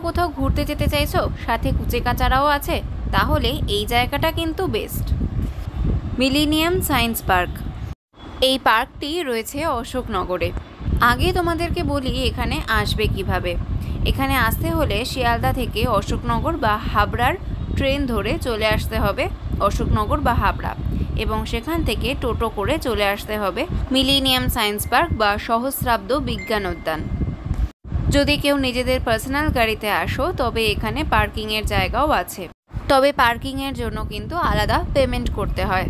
কোথাও ঘুরতে যেতে চাইছো, সাথে কুচেকাচারাও আছে, তাহলে এই জায়গাটা কিন্তু বেস্ট। Millennium science park. এই পার্কটি রয়েছে অশোকনগরে। আগে তোমাদেরকে বলি এখানে আসবে কিভাবে। এখানে আসতে হলে শিয়ালদা থেকে অশোকনগর বা হাবড়ার ট্রেন ধরে চলে আসতে হবে অশোকনগর বা হাবড়া, এবং সেখান থেকে টোটো করে চলে আসতে হবে মিলেনিয়াম সায়েন্স পার্ক বা সহস্রাব্দ বিজ্ঞান উদ্যান। যদি কেউ নিজেদের পার্সোনাল গাড়িতে আসো তবে এখানে পার্কিংয়ের জায়গাও আছে, তবে পার্কিংয়ের জন্য কিন্তু আলাদা পেমেন্ট করতে হয়।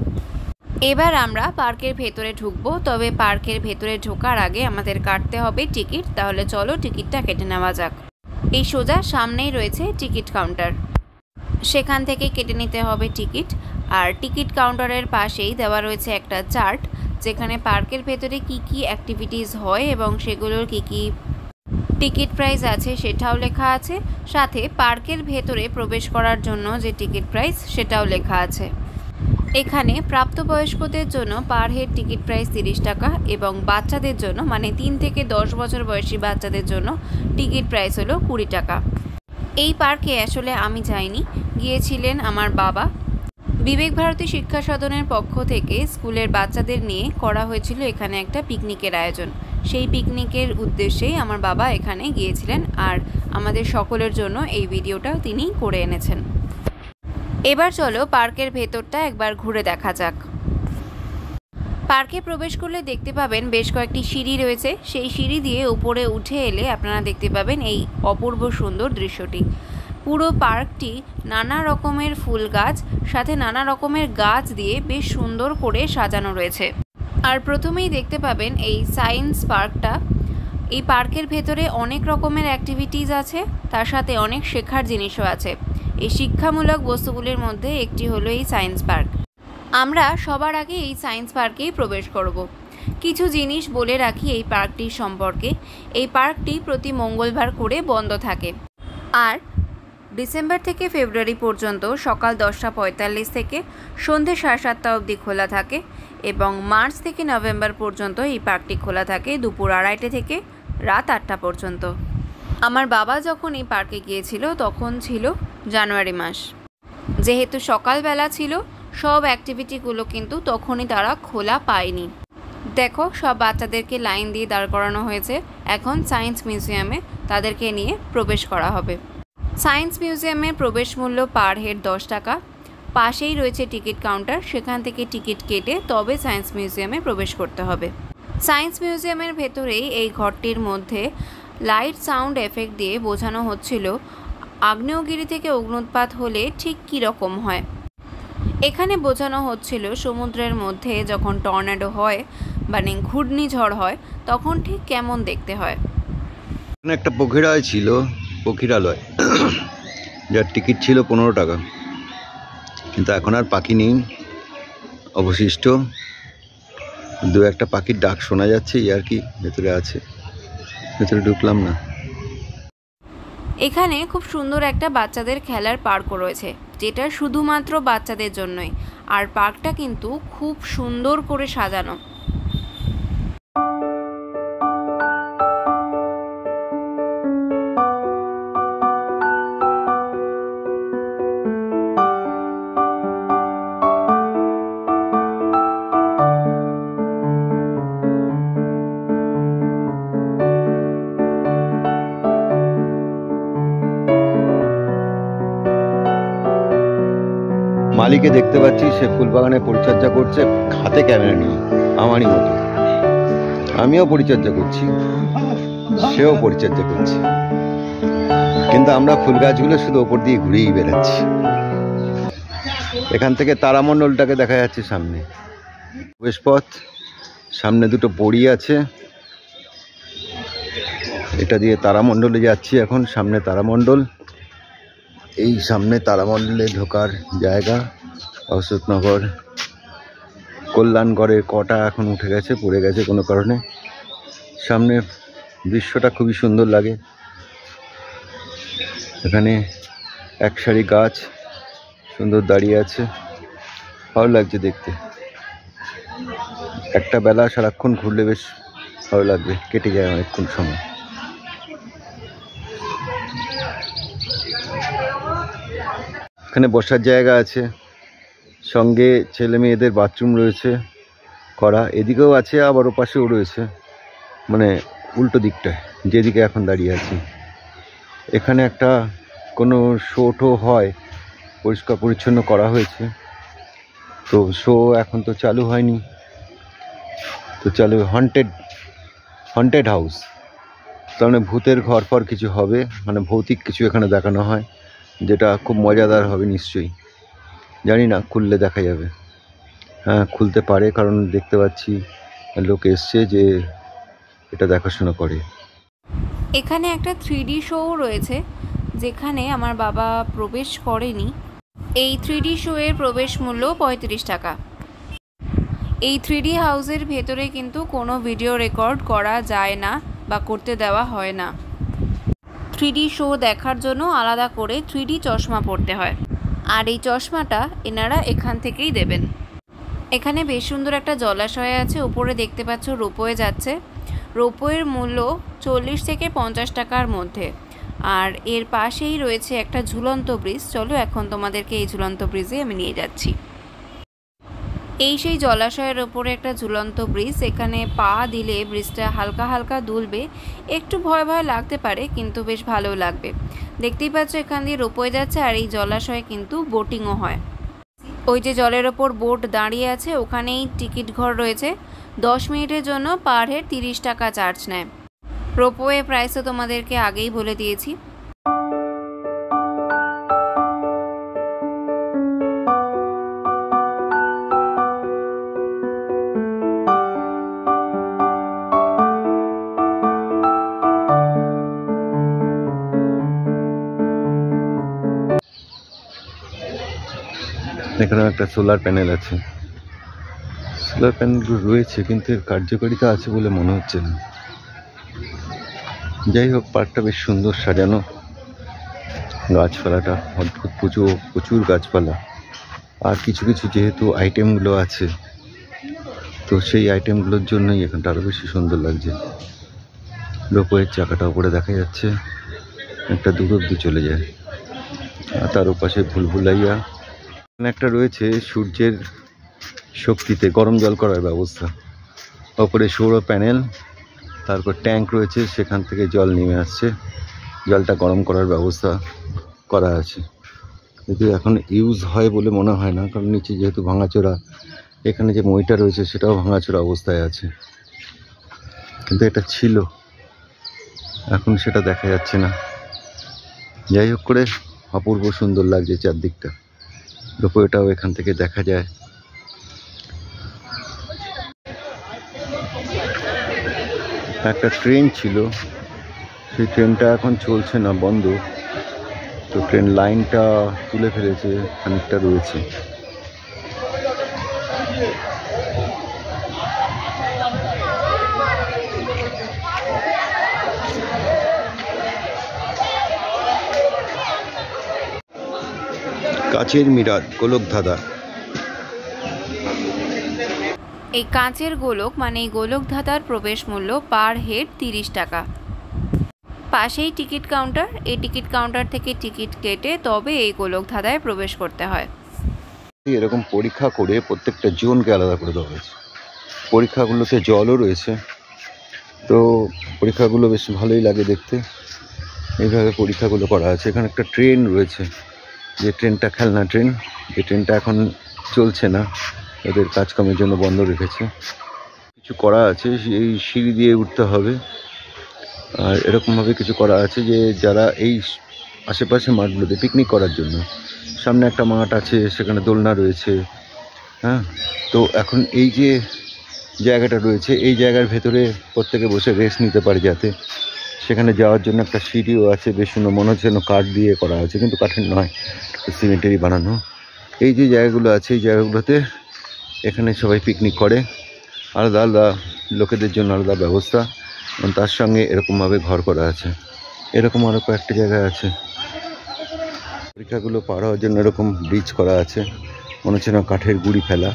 এবার আমরা পার্কের ভেতরে ঢুকবো, তবে পার্কের ভেতরে ঢোকার আগে আমাদের কাটতে হবে টিকিট। তাহলে চলো টিকিটটা কেটে নেওয়া যাক। এই সোজা সামনেই রয়েছে টিকিট কাউন্টার, সেখান থেকে কেটে নিতে হবে টিকিট। আর টিকিট কাউন্টারের পাশেই দেওয়া রয়েছে একটা চার্ট, যেখানে পার্কের ভেতরে কি কি অ্যাক্টিভিটিস হয় এবং সেগুলোর কি কি টিকিট প্রাইস আছে সেটাও লেখা আছে। সাথে পার্কের ভেতরে প্রবেশ করার জন্য যে টিকিট প্রাইস সেটাও লেখা আছে। এখানে প্রাপ্তবয়স্কদের জন্য পার হেড টিকিট প্রাইস 30 টাকা এবং বাচ্চাদের জন্য মানে 3 থেকে 10 বছর বয়সী বাচ্চাদের জন্য টিকিট প্রাইস হলো 20 টাকা। এই পার্কে আসলে আমি যাইনি, গিয়েছিলেন আমার বাবা। বিবেক ভারতী শিক্ষা সদনের পক্ষ থেকে স্কুলের বাচ্চাদের নিয়ে করা হয়েছিল এখানে একটা পিকনিকের আয়োজন। সেই পিকনিকের উদ্দেশ্যেই আমার বাবা এখানে গিয়েছিলেন, আর আমাদের সকলের জন্য এই ভিডিওটা তিনি করে এনেছেন। এবার চলো পার্কের ভেতরটা একবার ঘুরে দেখা যাক। পার্কে প্রবেশ করলে দেখতে পাবেন বেশ কয়েকটি সিঁড়ি রয়েছে। সেই সিঁড়ি দিয়ে উপরে উঠে এলে আপনারা দেখতে পাবেন এই অপূর্ব সুন্দর দৃশ্যটি। পুরো পার্কটি নানা রকমের ফুল গাছ সাথে নানা রকমের গাছ দিয়ে বেশ সুন্দর করে সাজানো রয়েছে। আর প্রথমেই দেখতে পাবেন এই সায়েন্স পার্কটা। এই পার্কের ভেতরে অনেক রকমের অ্যাক্টিভিটিস আছে, তার সাথে অনেক শেখার জিনিসও আছে। এই শিক্ষামূলক বস্তুগুলির মধ্যে একটি হলো এই সায়েন্স পার্ক। আমরা সবার আগে এই সায়েন্স পার্কেই প্রবেশ করব। কিছু জিনিস বলে রাখি এই পার্কটির সম্পর্কে। এই পার্কটি প্রতি মঙ্গলবার করে বন্ধ থাকে, আর ডিসেম্বর থেকে ফেব্রুয়ারি পর্যন্ত সকাল 10:45 থেকে সন্ধ্যে 7:30 অবধি খোলা থাকে, এবং মার্চ থেকে নভেম্বর পর্যন্ত এই পার্কটি খোলা থাকে দুপুর 2:30 থেকে রাত 8টা পর্যন্ত। আমার বাবা যখন এই পার্কে গিয়েছিল তখন ছিল জানুয়ারি মাস। যেহেতু সকালবেলা ছিল, সব অ্যাক্টিভিটিগুলো কিন্তু তখনই তারা খোলা পায়নি। দেখো সব বাচ্চাদেরকে লাইন দিয়ে দাঁড় করানো হয়েছে। এখন সায়েন্স মিউজিয়ামে তাদেরকে নিয়ে প্রবেশ করা হবে। সায়েন্স মিউজিয়ামের প্রবেশ মূল্য পার হেড 10 টাকা। পাশেই রয়েছে টিকিট কাউন্টার, সেখান থেকে টিকিট কেটে তবে সায়েন্স মিউজিয়ামে প্রবেশ করতে হবে। সায়েন্স মিউজিয়ামের ভেতরেই এই ঘরটির মধ্যে লাইট সাউন্ড এফেক্ট দিয়ে বোঝানো হচ্ছিল আগ্নেয়গিরি থেকে অগ্নুৎপাত হলে ঠিক কী রকম হয়। এখানে বোঝানো হচ্ছিল সমুদ্রের মধ্যে যখন টর্নেডো হয় মানে ঘূর্ণিঝড় হয় তখন ঠিক কেমন দেখতে হয়। একটা পক্ষীরালয় ছিল, পক্ষীরালয় যার টিকিট ছিল 15 টাকা, কিন্তু এখন আর পাখি নেই অবশিষ্ট। দু একটা পাখির ডাক শোনা যাচ্ছে, আর কি ভেতরে আছে, ভেতরে ঢুকলাম না। এখানে খুব সুন্দর একটা বাচ্চাদের খেলার পার্কও রয়েছে, যেটা শুধুমাত্র বাচ্চাদের জন্যই। আর পার্কটা কিন্তু খুব সুন্দর করে সাজানো। মালিকে দেখতে পাচ্ছি সে ফুলবাগানে পরিচর্যা করছে হাতে ক্যামেরা নিয়ে, আমারই মতো। আমিও পরিচর্যা করছি, সেও পরিচর্যা করছে, কিন্তু আমরা ফুল গাছগুলো শুধু ওপর দিয়ে ঘুরেই বেড়াচ্ছি। এখান থেকে তারামণ্ডলটাকে দেখা যাচ্ছে সামনে। প্রবেশ পথ, সামনে দুটো পড়ি আছে, এটা দিয়ে তারামণ্ডলে যাচ্ছি এখন। সামনে তারামণ্ডল, এই সামনে তারামণ্ডলে ঢোকার জায়গা। অশোকনগর, কল্যাণগড়ের কটা এখন উঠে গেছে, পড়ে গেছে কোনো কারণে। সামনে দৃশ্যটা খুবই সুন্দর লাগে। এখানে এক সারি গাছ সুন্দর দাঁড়িয়ে আছে, ভালো লাগছে দেখতে। একটা বেলা সারাক্ষণ ঘুরলে বেশ ভালো লাগবে, কেটে যায় অনেকক্ষণ সময়। এখানে বসার জায়গা আছে, সঙ্গে ছেলে মেয়েদের বাথরুম রয়েছে করা, এদিকেও আছে আবার ওপাশেও রয়েছে, মানে উল্টো দিকটায় যেদিকে এখন দাঁড়িয়ে আছি। এখানে একটা কোনো শো টো হয়, পরিষ্কার পরিচ্ছন্ন করা হয়েছে, তো শো এখন তো চালু হয়নি, তো চালু হন্টেড হাউস, তার মানে ভূতের ঘর ফর কিছু হবে, মানে ভৌতিক কিছু এখানে দেখানো হয়, যেটা খুব মজাদার হবে নিশ্চয়ই। জানি না, খুললে দেখা যাবে। হ্যাঁ, খুলতে পারে, কারণ দেখতে পাচ্ছি লোক এসছে যে এটা দেখাশোনা করে। এখানে একটা 3D শো রয়েছে, যেখানে আমার বাবা প্রবেশ করেনি। এই 3D শো এর প্রবেশ মূল্য 35 টাকা। এই 3D হাউসের ভেতরে কিন্তু কোনো ভিডিও রেকর্ড করা যায় না বা করতে দেওয়া হয় না। 3D শো দেখার জন্য আলাদা করে 3D চশমা পরতে হয়, আর এই চশমাটা এনারা এখান থেকেই দেবেন। এখানে বেশ সুন্দর একটা জলাশয় আছে, উপরে দেখতে পাচ্ছ রোপওয়ে যাচ্ছে। রোপওয়ের মূল্য 40 থেকে 50 টাকার মধ্যে। আর এর পাশেই রয়েছে একটা ঝুলন্ত ব্রিজ। চলো এখন তোমাদেরকে এই ঝুলন্ত ব্রিজে আমি নিয়ে যাচ্ছি। এই সেই জলাশয়ের ওপরে একটা ঝুলন্ত ব্রিজ। এখানে পা দিলে ব্রিজটা হালকা হালকা দুলবে, একটু ভয় ভয় লাগতে পারে, কিন্তু বেশ ভালো লাগবে। দেখতেই পাচ্ছ এখান দিয়ে রোপওয়ে যাচ্ছে, আর এই জলাশয়ে কিন্তু বোটিংও হয়। ওই যে জলের ওপর বোট দাঁড়িয়ে আছে, ওখানেই টিকিট ঘর রয়েছে। 10 মিনিটের জন্য পার হেড 30 টাকা চার্জ নেয়। রোপওয়ে প্রাইসও তোমাদেরকে আগেই বলে দিয়েছি। এখানে একটা সোলার প্যানেল আছে, সোলার প্যানেলগুলো রয়েছে কিন্তু এর কার্যকারিতা আছে বলে মনে হচ্ছে না। যাই হোক, পার্কটা বেশ সুন্দর সাজানো, গাছপালাটা অদ্ভুত, প্রচুর গাছপালা, আর কিছু কিছু যেহেতু আইটেমগুলো আছে, তো সেই আইটেমগুলোর জন্যই এখানটা আরও বেশি সুন্দর লাগছে। রোপওয়ের চাকাটা উপরে দেখা যাচ্ছে, একটা দূর অব্দি চলে যায়, আর তার ওপাশে ভুলভুলাইয়া। এখানে একটা রয়েছে সূর্যের শক্তিতে গরম জল করার ব্যবস্থা, ওপরে সৌর প্যানেল, তারপর ট্যাঙ্ক রয়েছে, সেখান থেকে জল নেমে আসছে, জলটা গরম করার ব্যবস্থা করা আছে। কিন্তু এখন ইউজ হয় বলে মনে হয় না, কারণ নিচে যেহেতু ভাঙাচোরা, এখানে যে মইটা রয়েছে সেটাও ভাঙাচোরা অবস্থায় আছে, কিন্তু এটা ছিল, এখন সেটা দেখা যাচ্ছে না। যাই হোক করে অপূর্ব সুন্দর লাগছে চারদিকটা, রোপওয়েটাও এখান থেকে দেখা যায়। একটা ট্রেন ছিল, সেই ট্রেনটা এখন চলছে না, বন্ধ, তো ট্রেন লাইনটা তুলে ফেলেছে, খানিকটা রয়েছে। কাচের মিরার গোলকধাঁধা। এই কাঁচের গোলক মানে এই গোলকধাঁধার প্রবেশ মূল্য পার হেড 30 টাকা। পাশেই টিকিট কাউন্টার, এই টিকিট কাউন্টার থেকে টিকিট কেটে তবে এই গোলকধাঁধায় প্রবেশ করতে হয়। এরকম পরীক্ষা করে প্রত্যেকটা জোনকে আলাদা করে দেওয়া হয়েছে। পরীক্ষাগুলোতে জলও রয়েছে, তো পরীক্ষাগুলো বেশ ভালোই লাগে দেখতে। এইভাবে পরীক্ষাগুলো করা আছে। এখানে একটা ট্রেন রয়েছে, যে ট্রেনটা খেলনা ট্রেন, এই ট্রেনটা এখন চলছে না, এদের কাজকর্মের জন্য বন্ধ রেখেছে। কিছু করা আছে, এই সিঁড়ি দিয়ে উঠতে হবে, আর এরকমভাবে কিছু করা আছে যে যারা এই আশেপাশে মাঠগুলোতে পিকনিক করার জন্য, সামনে একটা মাঠ আছে, সেখানে দোলনা রয়েছে। হ্যাঁ, তো এখন এই যে জায়গাটা রয়েছে, এই জায়গার ভেতরে প্রত্যেকে বসে রেস্ট নিতে পারে, যাতে সেখানে যাওয়ার জন্য একটা সিঁড়িও আছে, বেশ সুন্দর, মনে হচ্ছে যেন কাঠ দিয়ে করা আছে, কিন্তু কাঠের নয়, সিমেন্টেরই বানানো। এই যে জায়গাগুলো আছে, এই জায়গাগুলোতে এখানে সবাই পিকনিক করে, আলাদা আলাদা লোকেদের জন্য আলাদা ব্যবস্থা, এবং তার সঙ্গে এরকমভাবে ঘর করা আছে। এরকম আরও কয়েকটা জায়গা আছে। পরীক্ষাগুলো পার হওয়ার জন্য এরকম ব্রিজ করা আছে, মনে হচ্ছে না কাঠের গুঁড়ি ফেলা।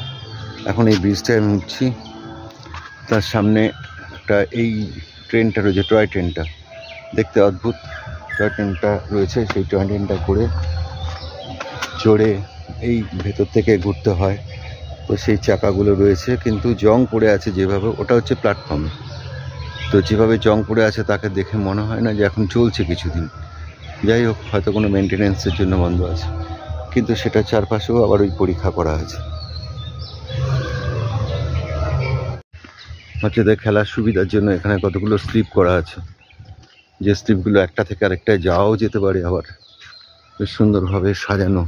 এখন এই ব্রিজটায় আমি উঠছি, তার সামনে একটা এই ট্রেনটা রয়েছে, টয় ট্রেনটা দেখতে অদ্ভুত। টয় ট্রেনটা রয়েছে, সেই টয় ট্রেনটা করে চড়ে এই ভেতর থেকে ঘুরতে হয়। তো সেই চাকাগুলো রয়েছে, কিন্তু জং পড়ে আছে যেভাবে, ওটা হচ্ছে প্ল্যাটফর্ম। তো যেভাবে জং পড়ে আছে তাকে দেখে মনে হয় না যে এখন চলছে কিছুদিন। যাই হোক, হয়তো কোনো মেনটেনেন্সের জন্য বন্ধ আছে, কিন্তু সেটা চারপাশেও আবার ওই পরীক্ষা করা আছে। বাচ্চাদের খেলার সুবিধার জন্য এখানে কতগুলো স্লিপ করা আছে, যে স্লিপগুলো একটা থেকে আরেকটায় যাওয়াও যেতে পারে, আবার বেশ সুন্দরভাবে সাজানো,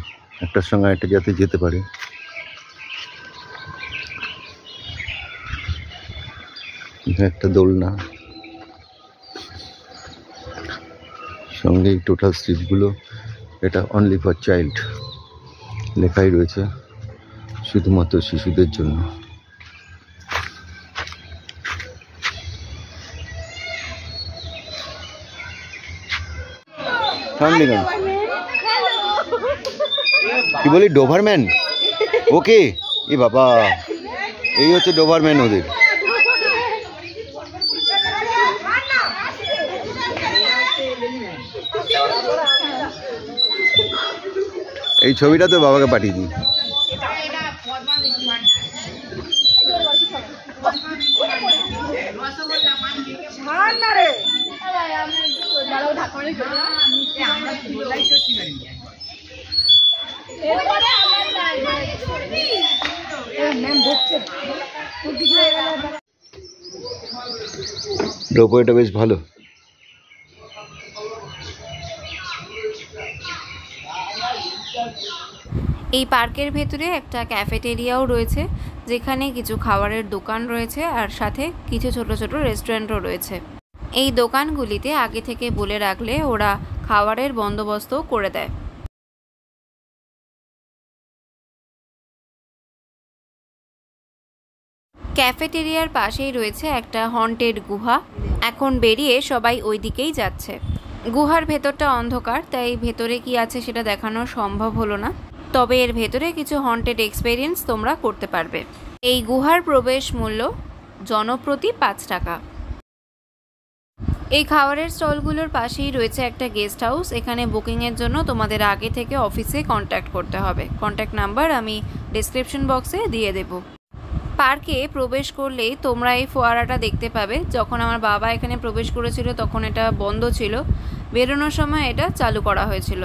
একটার সঙ্গে একটা যাতে যেতে পারে। একটা দোলনা, সঙ্গে এই টোটাল স্লিপগুলো, এটা অনলি ফর চাইল্ড লেখাই রয়েছে, শুধুমাত্র শিশুদের জন্য। কি বলি, ডোভারম্যান? ওকে, এ বাবা, এই হচ্ছে ডোভারম্যান ওদের। এই ছবিটা তো বাবাকে পাঠিয়ে দিই। রোপওয়েটা বেশ ভালো। এই পার্কের ভেতরে একটা ক্যাফেটেরিয়াও রয়েছে, যেখানে কিছু খাবারের দোকান রয়েছে আর সাথে কিছু ছোট ছোট রেস্টুরেন্টও রয়েছে। এই দোকানগুলিতে আগে থেকে বলে রাখলে ওরা খাবারের বন্দোবস্তও করে দেয়। ক্যাফেটেরিয়ার পাশেই রয়েছে একটা হন্টেড গুহা। এখন বেরিয়ে সবাই ওই দিকেই যাচ্ছে। গুহার ভেতরটা অন্ধকার, তাই ভেতরে কি আছে সেটা দেখানো সম্ভব হলো না, তবে এর ভেতরে কিছু হন্টেড এক্সপেরিয়েন্স তোমরা করতে পারবে। এই গুহার প্রবেশ মূল্য জনপ্রতি 5 টাকা। এই খাবারের স্টলগুলোর পাশেই রয়েছে একটা গেস্ট হাউস। এখানে বুকিংয়ের জন্য তোমাদের আগে থেকে অফিসে কন্ট্যাক্ট করতে হবে। কন্ট্যাক্ট নাম্বার আমি ডেসক্রিপশন বক্সে দিয়ে দেব। পার্কে প্রবেশ করলেই তোমরা এই ফোয়ারাটা দেখতে পাবে। যখন আমার বাবা এখানে প্রবেশ করেছিল তখন এটা বন্ধ ছিল, বেরোনোর সময় এটা চালু করা হয়েছিল।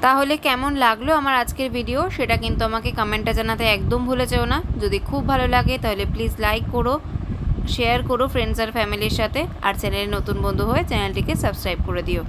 তাহলে কেমন লাগলো আমার আজকের ভিডিও সেটা কিন্তু আমাকে কমেন্টে জানাতে একদম ভুলে যেও না। যদি খুব ভালো লাগে তাহলে প্লিজ লাইক করো, শেয়ার করো ফ্রেন্ডস আর ফ্যামিলির সাথে, আর চ্যানেলে নতুন বন্ধু হয়ে চ্যানেলটিকে সাবস্ক্রাইব করে দিও।